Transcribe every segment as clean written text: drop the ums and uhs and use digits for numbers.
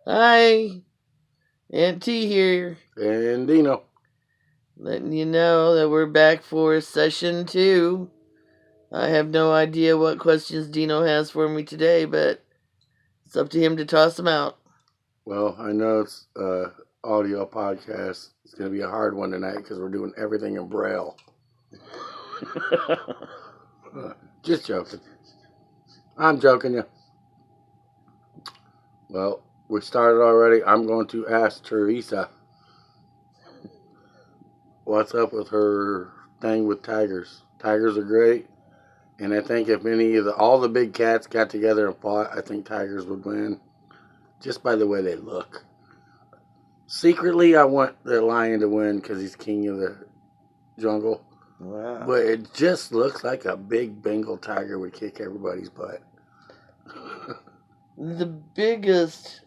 Hi, Aunt T here, And Dino. letting you know that we're back for session 2. I have no idea what questions Dino has for me today, but it's up to him to toss them out. Well, I know it's audio podcast. It's going to be a hard one tonight because we're doing everything in Braille. Just joking. I'm joking you. Well, we started already. I'm going to ask Teresa what's up with her thing with tigers. Tigers are great. And I think if all the big cats got together and fought, I think tigers would win. Just by the way they look. Secretly, I want the lion to win because he's king of the jungle. Wow. But it just looks like a big Bengal tiger would kick everybody's butt. The biggest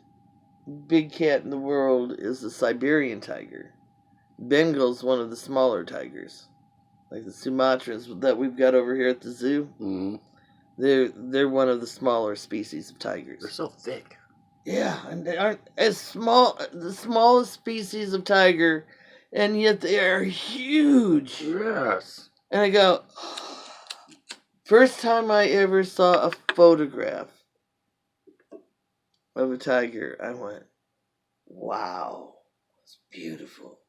big cat in the world is the Siberian tiger. Bengal's one of the smaller tigers, like the Sumatras that we've got over here at the zoo. Mm-hmm. They're one of the smaller species of tigers. They're so thick. Yeah, and they aren't as small, the smallest species of tiger, and yet they are huge. Yes. And I go, first time I ever saw a photograph of a tiger, I went, wow, it's beautiful.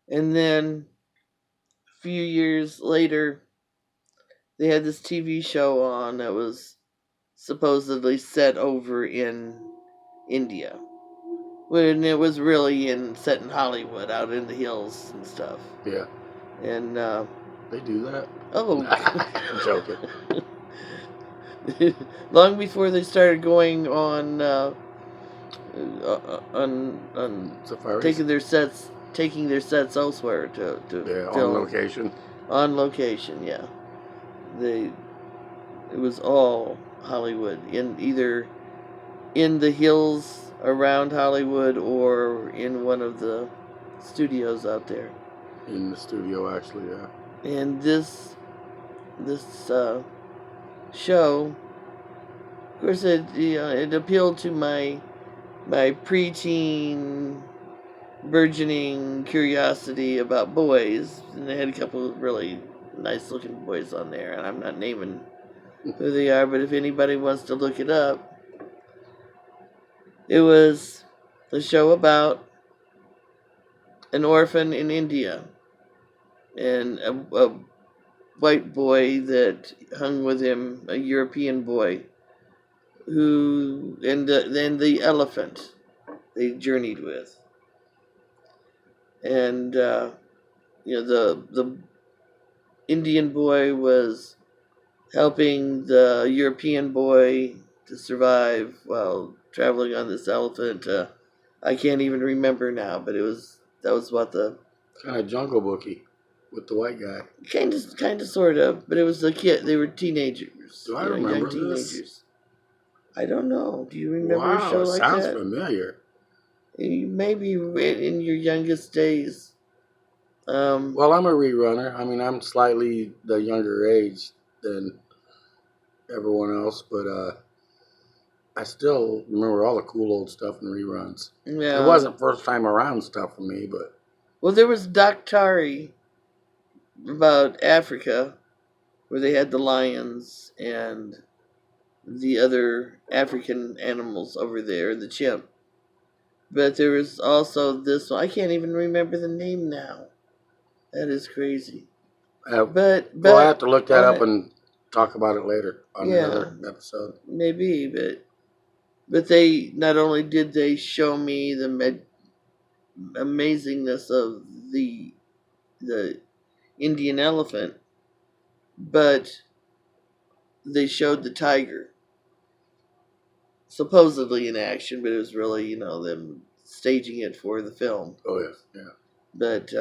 And then a few years later, they had this TV show on that was supposedly set over in India. When it was really set in Hollywood, out in the hills and stuff. Yeah. And they do that. Oh, I'm joking. Long before they started going on Safaris? taking their sets elsewhere to film on location. On location, yeah. It was all Hollywood, either in the hills around Hollywood or in one of the studios out there. In the studio, actually, yeah. And this show, of course, it appealed to my preteen, burgeoning curiosity about boys, and they had a couple of really nice-looking boys on there, and I'm not naming who they are, but if anybody wants to look it up, it was a show about an orphan in India and a white boy that hung with him, a European boy, and then the elephant they journeyed with. And, the Indian boy was helping the European boy to survive while traveling on this elephant. I can't even remember now, but that was what the kind of Jungle Booky with the white guy. Kind of, sort of, but it was the kid. They were teenagers. Do I remember young teenagers? This? I don't know. Do you remember a show like that? Sounds familiar. Maybe in your youngest days. Well, I'm a rerunner. I mean, I'm slightly the younger age than everyone else, but I still remember all the cool old stuff in reruns. Yeah. It wasn't first time around stuff for me, but... Well, there was Daktari about Africa, where they had the lions and the other African animals over there, the chimp. But there was also this one. I can't even remember the name now. That is crazy. But we'll have to look that up and talk about it later on another episode. Maybe, but they not only did they show me the amazingness of the Indian elephant, but they showed the tiger supposedly in action, but it was really them staging it for the film. Oh yes, yeah. But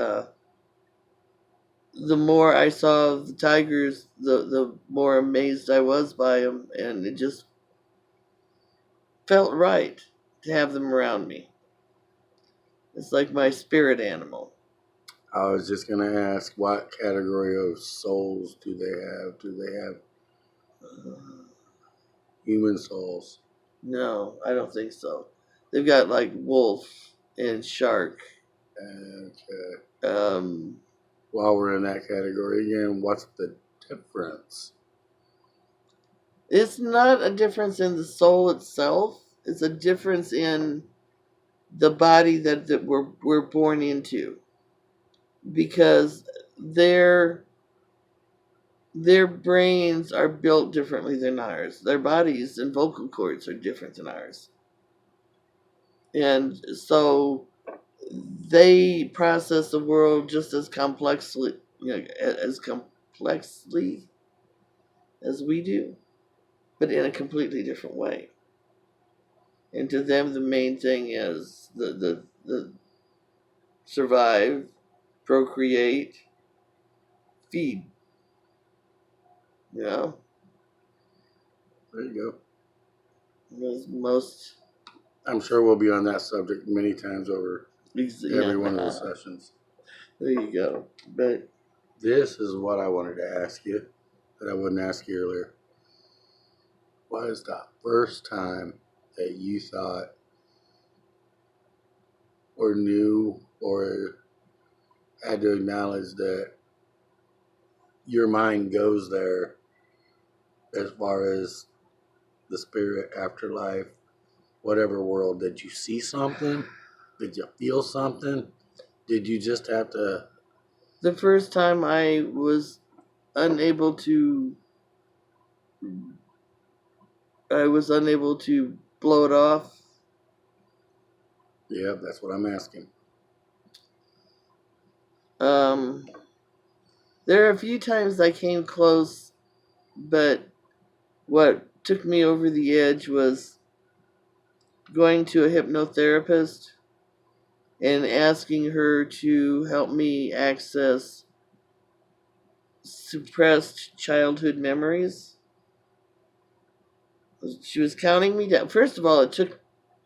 the more I saw of the tigers, the more amazed I was by them, and it just felt right to have them around me. It's like my spirit animal. I was just going to ask, what category of souls do they have? Do they have human souls? No, I don't think so. They've got like wolf and shark. Okay. Um, While we're in that category again, what's the difference? it's not a difference in the soul itself. It's a difference in the body that we're born into, because their brains are built differently than ours. Their bodies and vocal cords are different than ours, and so they process the world just as complexly, as complexly as we do, but in a completely different way. And to them, the main thing is the survive, procreate, feed. You know, There you most. go. I'm sure we'll be on that subject many times over every one of the Yeah, sessions. there you go. But This is what I wanted to ask you that I wouldn't ask you earlier. What is the first time that you thought or knew or had to acknowledge that your mind goes there as far as the spirit, afterlife, whatever world? Did you see something? Did you feel something? Did you just have to? the first time I was unable to, blow it off. Yeah, that's what I'm asking. Um, there are a few times I came close, but what took me over the edge was going to a hypnotherapist and asking her to help me access suppressed childhood memories. She was counting me down. First of all,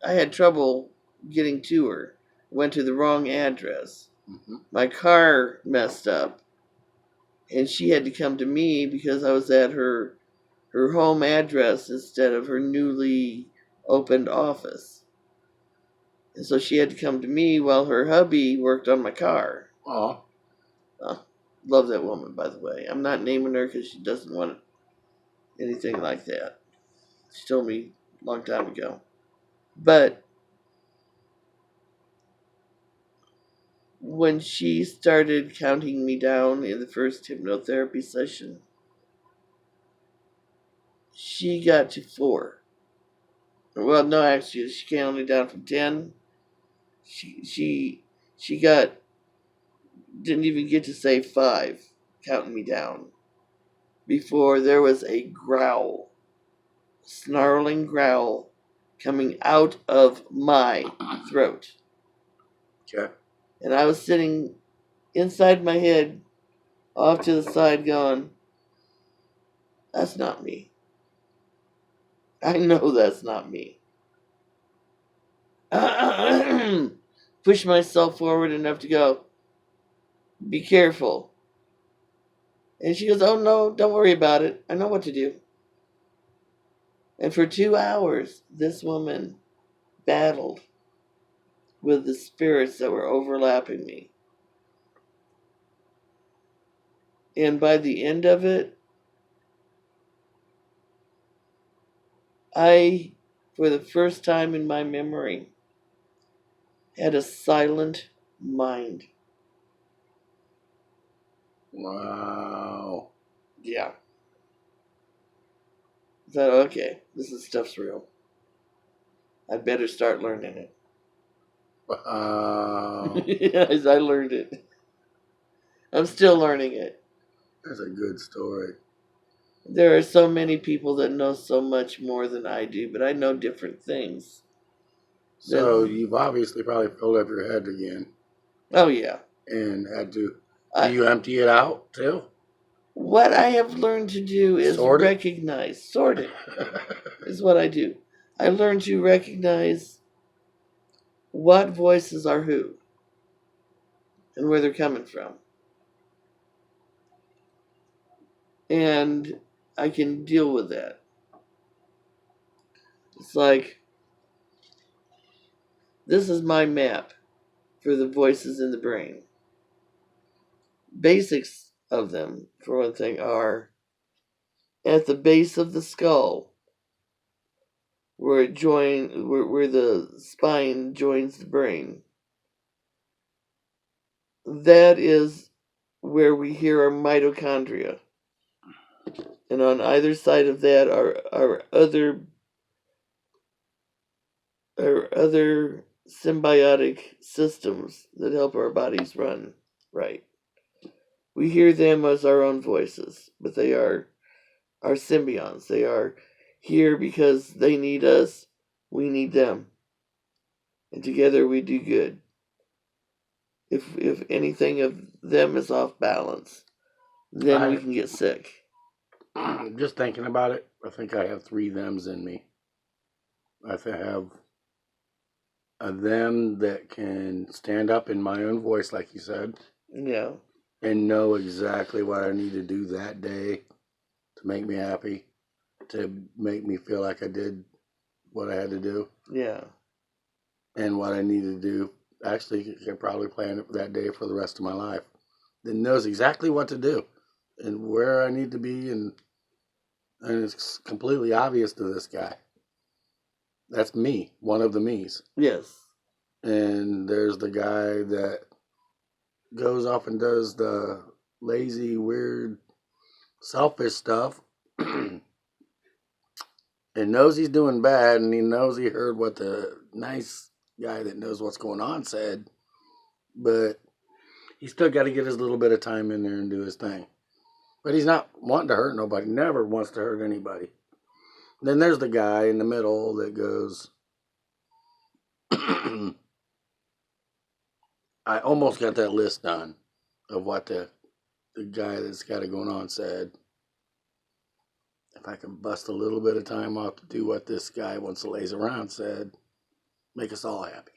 I had trouble getting to her. Went to the wrong address. Mm-hmm. My car messed up, and she had to come to me because I was at her home address instead of her newly opened office. And so she had to come to me while her hubby worked on my car. Oh, Love that woman, by the way. I'm not naming her because she doesn't want anything like that. She told me a long time ago. But when she started counting me down in the first hypnotherapy session, she got to 4. Well, no, actually, she counted down from 10. She didn't even get to say 5, counting me down, before there was a growl, snarling growl, coming out of my throat. okay. And I was sitting inside my head, off to the side, going, that's not me. I know that's not me. Push myself forward enough to go, be careful. And she goes, oh no, don't worry about it. I know what to do. And for 2 hours, this woman battled with the spirits that were overlapping me. And by the end of it, I, for the first time in my memory, had a silent mind. Wow. Yeah. I thought, okay, this stuff's real. I'd better start learning it. Wow. Yes, I learned it. I'm still learning it. That's a good story. There are so many people that know so much more than I do, but I know different things. So you've obviously probably filled up your head again Oh, yeah. and had to. Do I, you empty it out too? what I have learned to do is Sort it? sort it, is what I do. I learned to recognize what voices are who and where they're coming from. And I can deal with that. It's like This is my map for the voices in the brain. Basics of them, for one thing, are at the base of the skull, where the spine joins the brain. That is where we hear our mitochondria. And on either side of that are other symbiotic systems that help our bodies run right. We hear them as our own voices, but they are our symbionts. They are here because they need us, we need them. And together we do good. If anything of them is off balance, then we can get sick. Just thinking about it, I think I have 3 thems in me. I have a them that can stand up in my own voice, like you said. Yeah. And know exactly what I need to do that day to make me happy, to make me feel like I did what I had to do. Yeah. And what I need to do, actually, I could probably plan it that day for the rest of my life. That knows exactly what to do and where I need to be, and it's completely obvious to this guy. That's me, one of the me's. Yes. And there's the guy that goes off and does the lazy, weird, selfish stuff and knows he's doing bad, and he knows he heard what the nice guy that knows what's going on said, but he's still got to get his little bit of time in there and do his thing. But he's not wanting to hurt nobody, never wants to hurt anybody. Then there's the guy in the middle that goes, I almost got that list done of what the guy that's got it going on said. If I can bust a little bit of time off to do what this guy once lays around said, make us all happy.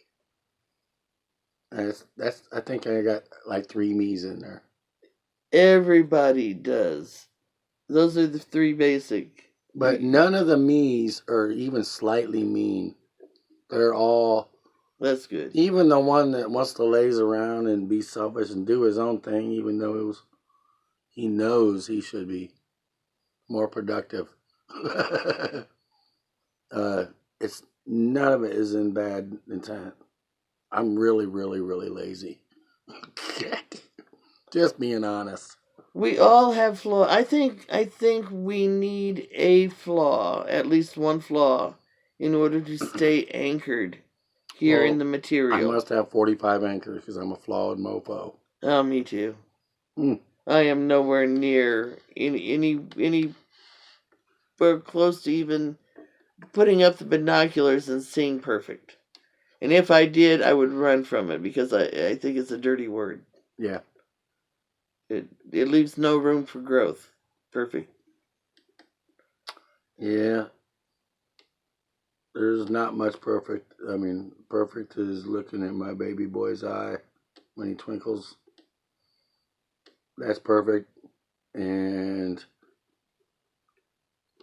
And I think I got like 3 me's in there. Everybody does. Those are the 3 basic. But none of the me's are even slightly mean. They're all... That's good. Even the one that wants to laze around and be selfish and do his own thing, even though he knows he should be more productive. It's none of it is in bad intent. I'm really, really, really lazy. Just being honest. We all have flaws. I think we need a flaw, at least one flaw, in order to stay anchored here in the material. I must have 45 anchors because I'm a flawed mofo. Oh, me too. I am nowhere near anywhere close to even putting up the binoculars and seeing perfect. And if I did, I would run from it because I think it's a dirty word. Yeah. It leaves no room for growth. Perfect. Yeah. There's not much perfect. I mean, perfect is looking at my baby boy's eye when he twinkles. That's perfect. And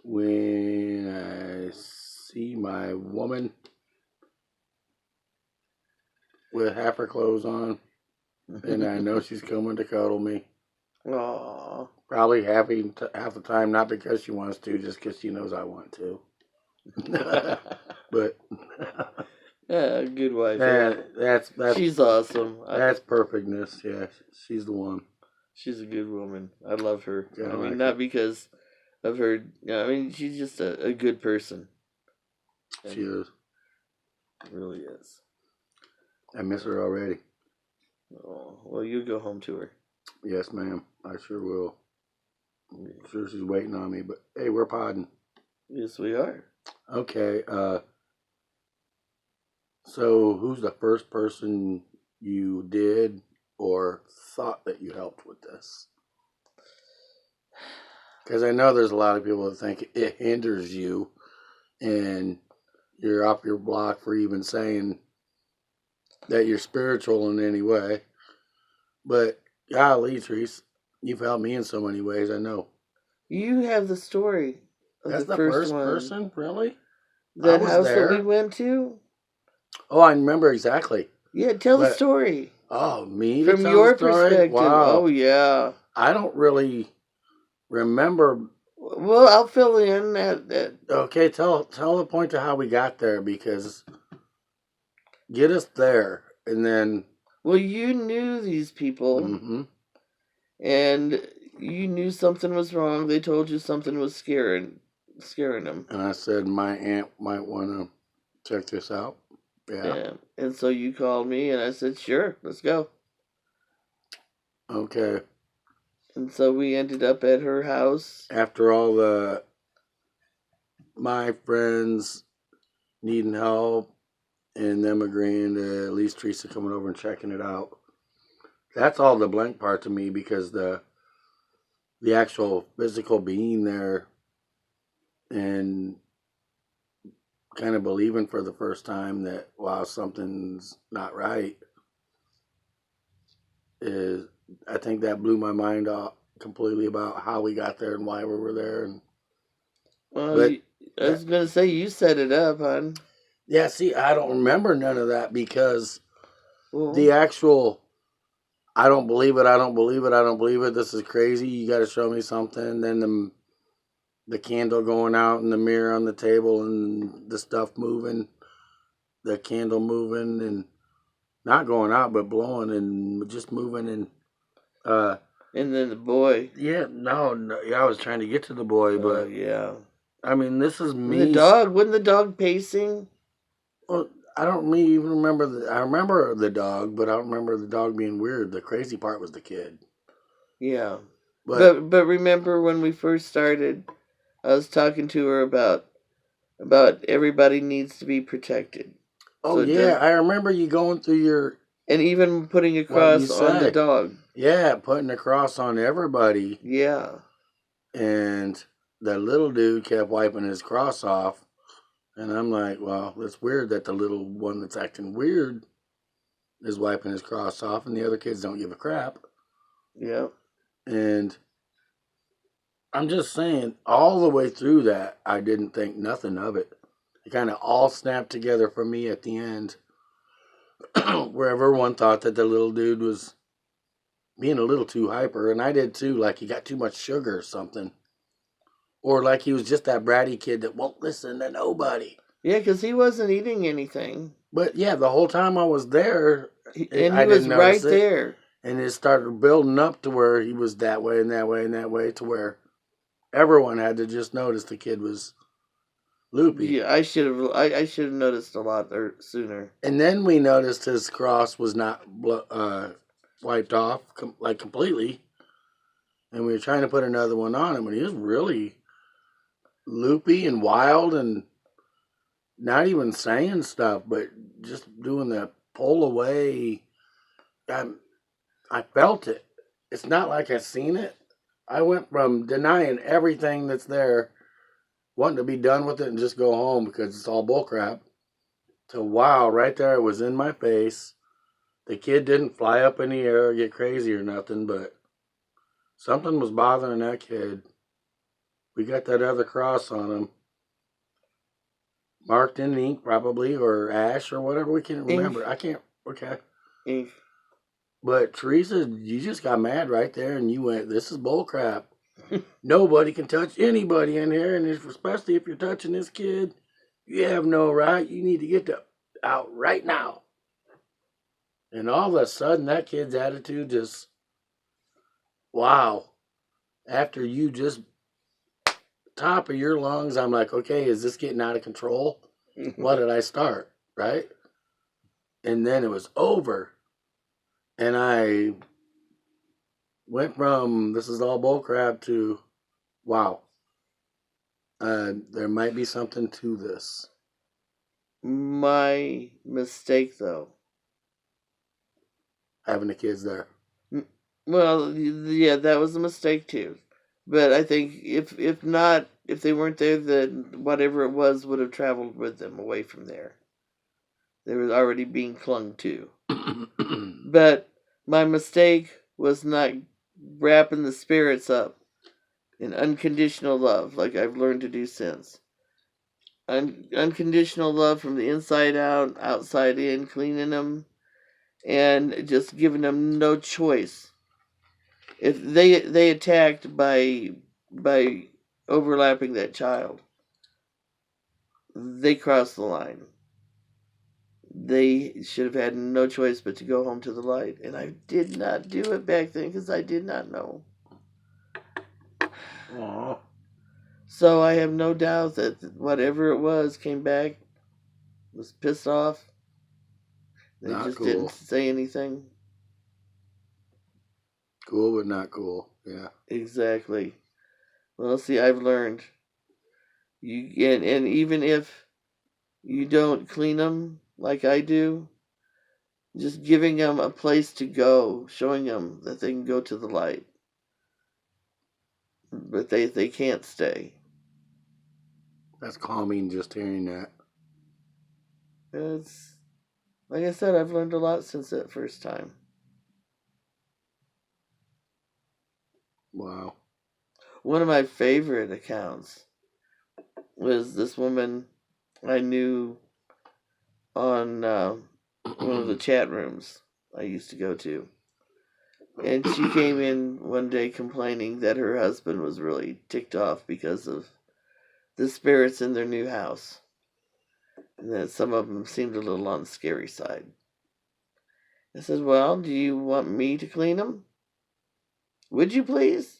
when I see my woman with half her clothes on, and I know she's coming to cuddle me. Aww. Probably half the time, not because she wants to, just because she knows I want to. But yeah, good wife. That's she's awesome. That's perfectness. Yeah, she's the one. She's a good woman. I love her. Yeah, I mean, not because of her. I mean, she's just a good person. She is. Really is. I miss her already. Oh, well, you go home to her. Yes, ma'am. I sure will. I'm sure she's waiting on me, but hey, we're podding. Yes, we are. Okay. So who's the first person you did or thought that you helped with this? Because I know there's a lot of people that think it hinders you and you're off your block for even saying that you're spiritual in any way. But golly, Therese, you've helped me in so many ways, I know. You have the story. That's the first person, really? That house that we went to? Oh, I remember exactly. Yeah, tell the But, story. oh, me to From tell the your story? perspective. Oh, Wow. yeah. I don't really remember. Well, I'll fill in that. Okay, tell the point to how we got there, because get us there, and then. Well, you knew these people, Mm-hmm. and you knew something was wrong. They told you something was scaring them. And I said my aunt might want to check this out. Yeah. And so you called me, and I said, sure, let's go. Okay. And so we ended up at her house. After all my friends needing help and them agreeing to at least Teresa coming over and checking it out. That's all the blank part to me, because the actual physical being there and kind of believing for the first time that, wow, something's not right, is, I think that blew my mind off completely about how we got there and why we were there. And Well, but I that, was going to say, you set it up, hon. yeah, see, I don't remember none of that, because Well, the actual, I don't believe it, I don't believe it, I don't believe it, this is crazy, you got to show me something. Then the candle going out and the mirror on the table and the stuff moving, the candle moving and not going out but blowing and just moving. And and then the boy. yeah, no, yeah, I was trying to get to the boy, Oh, but yeah. I mean, this is And the me. dog, wasn't the dog pacing? Well, I don't even remember I remember the dog, but I don't remember the dog being weird. The crazy part was the kid. Yeah. But But remember when we first started, I was talking to her about everybody needs to be protected. oh So it yeah, does, I remember you going through your and even putting a what you cross on the say. dog. Yeah, putting a cross on everybody. Yeah. And the little dude kept wiping his cross off. And I'm like, well, it's weird that the little one that's acting weird is wiping his cross off and the other kids don't give a crap. Yeah. And I'm just saying, all the way through that, I didn't think nothing of it. It kind of all snapped together for me at the end, where everyone thought that the little dude was being a little too hyper. And I did too, like he got too much sugar or something. Or like he was just that bratty kid that won't listen to nobody. Yeah, because he wasn't eating anything. But yeah, the whole time I was there, And I he was didn't right notice it. there. And it started building up to where he was that way and that way and that way, to where everyone had to just notice the kid was loopy. Yeah, I should have noticed a lot sooner. And then we noticed his cross was not wiped off like completely. And we were trying to put another one on him, and he was really loopy and wild and not even saying stuff, but just doing the pull away. I felt it. It's not like I seen it. I went from denying everything that's there, wanting to be done with it and just go home because it's all bullcrap, to wow, right there it was in my face. The kid didn't fly up in the air or get crazy or nothing, but something was bothering that kid. We got that other cross on him, marked in ink probably, or ash or whatever. We can't Ink. remember. I can't. Okay. Ink. But Teresa, you just got mad right there and you went, this is bullcrap. Nobody can touch anybody in here, and especially if you're touching this kid, you have no right. You need to get out right now. And all of a sudden, that kid's attitude just, wow. After you just top of your lungs, I'm like, okay, is this getting out of control? What did I start? Right? And then it was over. And I went from this is all bullcrap to, wow, there might be something to this. My mistake, though. Having the kids there. Well, yeah, that was a mistake too. But I think if they weren't there, then whatever it was would have traveled with them away from there. They were already being clung to. But my mistake was not wrapping the spirits up in unconditional love like I've learned to do since. unconditional love from the inside out, outside in, cleaning them, and just giving them no choice. If they attacked by overlapping that child, they crossed the line. They should have had no choice but to go home to the light, and I did not do it back then because I did not know. Aww. So I have no doubt that whatever it was came back, was pissed off. They Not just cool. didn't say anything. Cool, but not cool. Yeah. Exactly. Well, see, I've learned. And even if you don't clean them like I do, just giving them a place to go, showing them that they can go to the light, but they can't stay. That's calming just hearing that. It's like I said, I've learned a lot since that first time. Wow. One of my favorite accounts was this woman I knew on one of the chat rooms I used to go to. And she came in one day complaining that her husband was really ticked off because of the spirits in their new house. And that some of them seemed a little on the scary side. I said, well, do you want me to clean them? Would you please?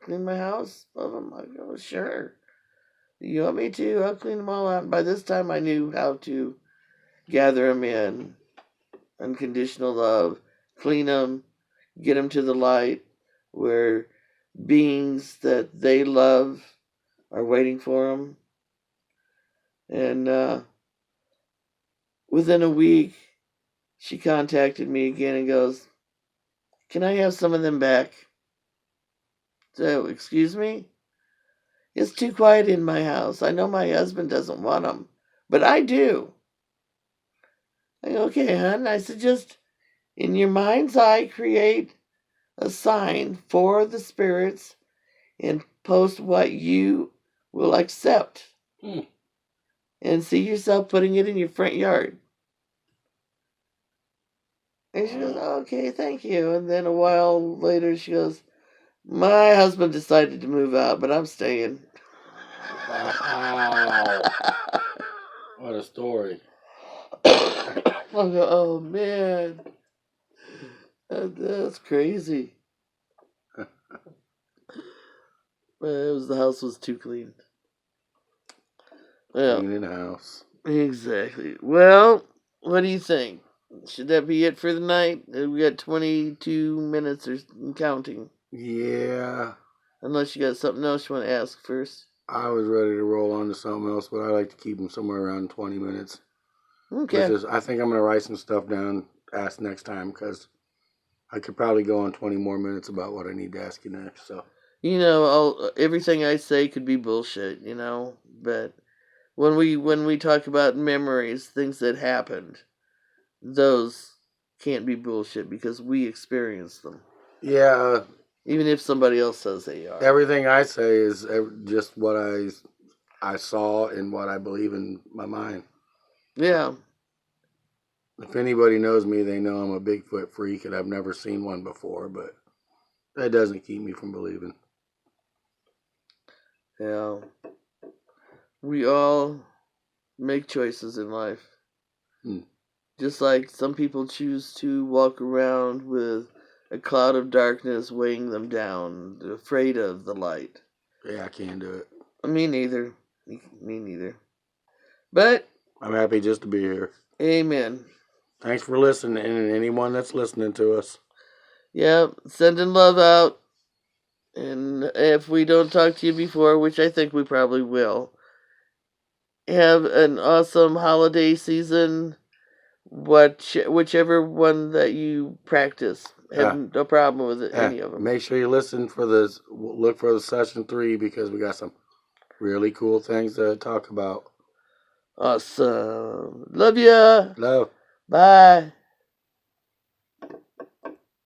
Clean my house of them? I go, sure. You want me to? I'll clean them all out. And by this time, I knew how to gather them in, unconditional love, clean them, get them to the light where beings that they love are waiting for them. And within a week, she contacted me again and goes, can I have some of them back? So, excuse me? It's too quiet in my house. I know my husband doesn't want them, but I do. I go, okay, hon. I said, just in your mind's eye, create a sign for the spirits and post what you will accept. And see yourself putting it in your front yard. And she goes, okay, thank you. And then a while later, she goes, my husband decided to move out, but I'm staying. Wow. What a story. I go, oh, man. That's crazy. The house was too clean. Yeah, Cleaning house. exactly. Well, what do you think? Should that be it for the night? We got 22 minutes or counting. Yeah. Unless you got something else you want to ask first. I was ready to roll on to something else, but I like to keep them somewhere around 20 minutes. Okay. I think I'm going to write some stuff down, ask next time, because I could probably go on 20 more minutes about what I need to ask you next. So, everything I say could be bullshit, but when we talk about memories, things that happened, those can't be bullshit because we experienced them. yeah. Even if somebody else says they are. Everything I say is just what I saw and what I believe in my mind. Yeah. If anybody knows me, they know I'm a Bigfoot freak and I've never seen one before, but that doesn't keep me from believing. Yeah. We all make choices in life. Just like some people choose to walk around with a cloud of darkness weighing them down, afraid of the light. Yeah, I can't do it. Me neither. Me neither. But I'm happy just to be here. Amen. Thanks for listening, and anyone that's listening to us. Yeah, sending love out. And if we don't talk to you before, which I think we probably will, have an awesome holiday season. Whichever one that you practice, have no problem with any of them. Make sure you look for the session 3 because we got some really cool things to talk about. Awesome. Love ya. Love. Bye.